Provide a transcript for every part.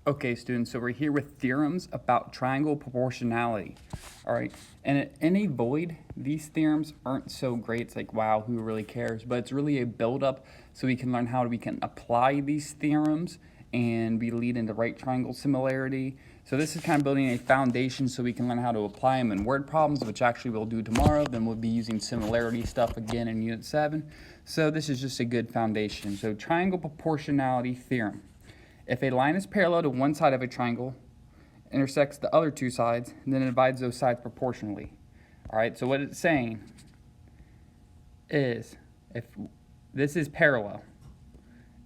Okay, students, so we're here with theorems about triangle proportionality. All right, and in a void, these theorems aren't so great. It's like, wow, who really cares? But it's really a build-up so we can learn how we can apply these theorems and we lead into right triangle similarity. So this is kind of building a foundation so we can learn how to apply them in word problems, which actually we'll do tomorrow. Then we'll be using similarity stuff again in Unit 7. So this is just a good foundation. So triangle proportionality theorem. If a line is parallel to one side of a triangle, intersects the other two sides, and then it divides those sides proportionally. All right, so what it's saying is if this is parallel,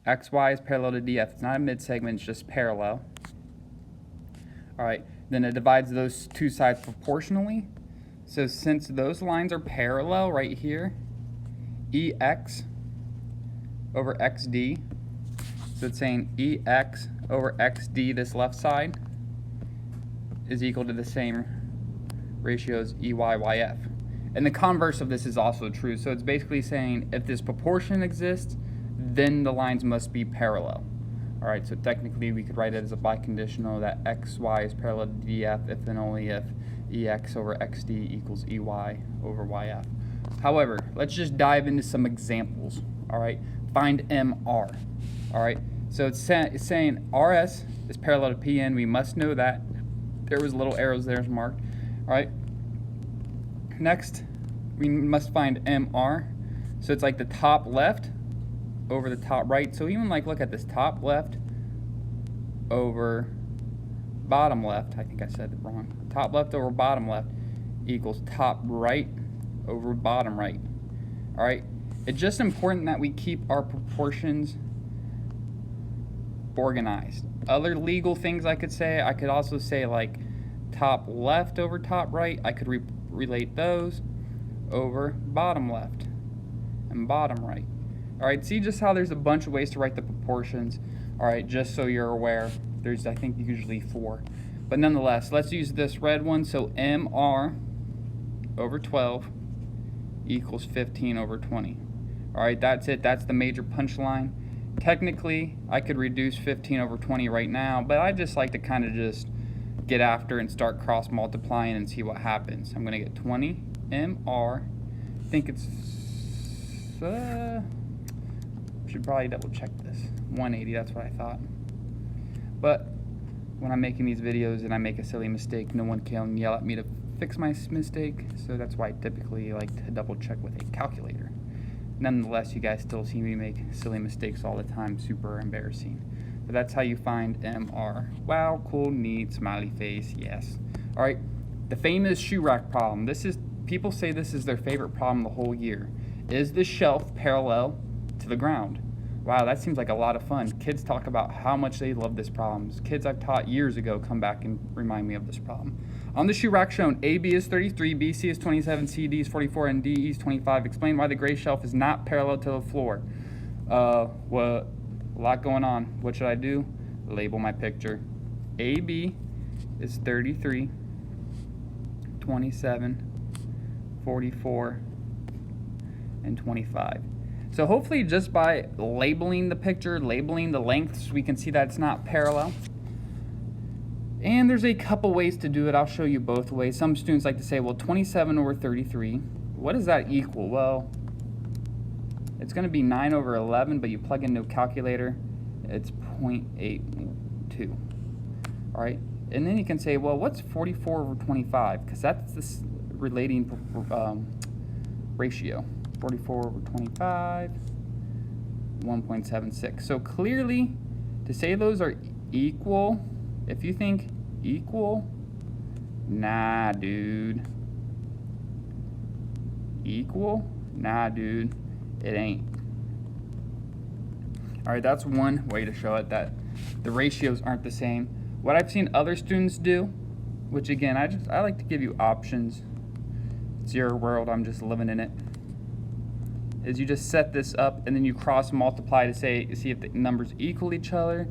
xy is parallel to df. It's not a mid-segment, it's just parallel. All right, then it divides those two sides proportionally. So since those lines are parallel right here, ex over xd, so it's saying ex over xd, this left side, is equal to the same ratio as eyf. And the converse of this is also true. So it's basically saying if this proportion exists, then the lines must be parallel. All right, so technically we could write it as a biconditional that xy is parallel to df if and only if ex over xd equals ey over yf. However, let's just dive into some examples. All right, find mr. All right, so it's saying RS is parallel to PN. We must know that. There was little arrows there marked. All right. Next, we must find MR. So it's like the top left over the top right. So even like look at this, top left over bottom left. I think I said it wrong. Top left over bottom left equals top right over bottom right. All right. It's just important that we keep our proportions organized. Other legal things I could say, I could also say like top left over top right. I could relate those over bottom left and bottom right. All right, see just how there's a bunch of ways to write the proportions. All right, just so you're aware, there's I think usually 4. But nonetheless, let's use this red one. So MR over 12 equals 15 over 20. All right, that's it. That's the major punchline. Technically, I could reduce 15 over 20 right now, but I just like to kind of just get after and start cross multiplying and see what happens. I'm going to get 20 MR. I think it's, should probably double check this. 180, that's what I thought. But when I'm making these videos and I make a silly mistake, no one can yell at me to fix my mistake, so that's why I typically like to double check with a calculator. Nonetheless, you guys still see me make silly mistakes all the time, super embarrassing. But that's how you find MR. Wow, cool, neat, smiley face, yes. All right, the famous shoe rack problem. People say this is their favorite problem the whole year. Is the shelf parallel to the ground? Wow, that seems like a lot of fun. Kids talk about how much they love this problem. Kids I've taught years ago come back and remind me of this problem. On the shoe rack shown, AB is 33, BC is 27, CD is 44, and DE is 25. Explain why the gray shelf is not parallel to the floor. What? A lot going on. What should I do? Label my picture. AB is 33, 27, 44, and 25. So hopefully just by labeling the picture, labeling the lengths, we can see that it's not parallel. And there's a couple ways to do it. I'll show you both ways. Some students like to say, well, 27 over 33, what does that equal? Well, it's going to be 9 over 11, but you plug into a calculator, it's 0.82. All right, and then you can say, well, what's 44 over 25? Because that's this relating ratio. 44 over 25, 1.76. So clearly, to say those are equal, if you think equal, nah, dude. Equal? Nah, dude. It ain't. All right, that's one way to show it, that the ratios aren't the same. What I've seen other students do, which again, I like to give you options. It's your world, I'm just living in it, is you just set this up and then you cross multiply to see if the numbers equal each other.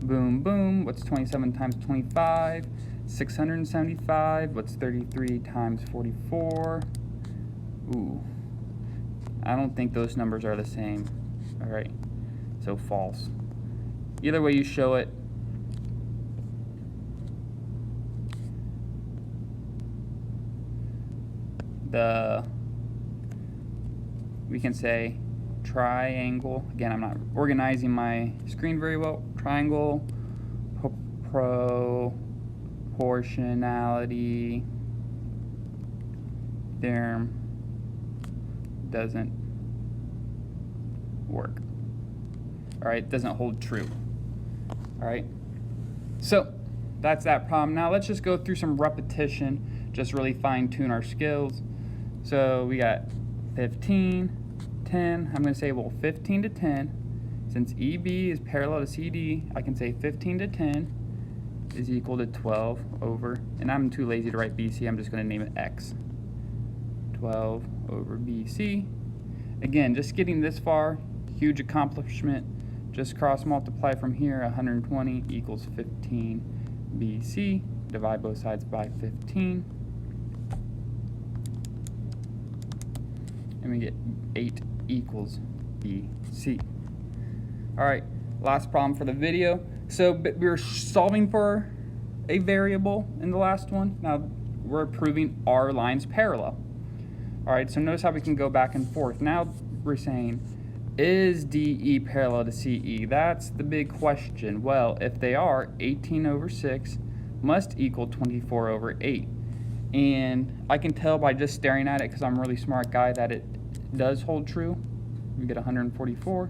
Boom, boom. What's 27 times 25? 675. What's 33 times 44? Ooh. I don't think those numbers are the same. All right. So false. Either way you show it, we can say triangle, again I'm not organizing my screen very well, triangle proportionality theorem doesn't work. Alright, doesn't hold true. Alright, so that's that problem. Now let's just go through some repetition, just really fine tune our skills. So we got 15, 10, I'm going to say, well, 15 to 10, since EB is parallel to CD, I can say 15 to 10 is equal to 12 over, and I'm too lazy to write BC, I'm just going to name it X. 12 over BC. Again, just getting this far, huge accomplishment. Just cross multiply from here, 120 equals 15 BC. Divide both sides by 15. And we get 8 equals BC. Alright, last problem for the video. So we were solving for a variable in the last one. Now we're proving our lines parallel. Alright, so notice how we can go back and forth. Now we're saying, is DE parallel to CE? That's the big question. Well, if they are, 18 over 6 must equal 24 over 8. And I can tell by just staring at it, because I'm a really smart guy, that it does hold true. We get 144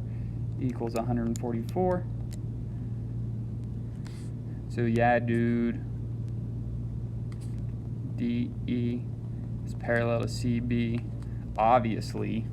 equals 144. So yeah, dude, DE is parallel to CB, obviously.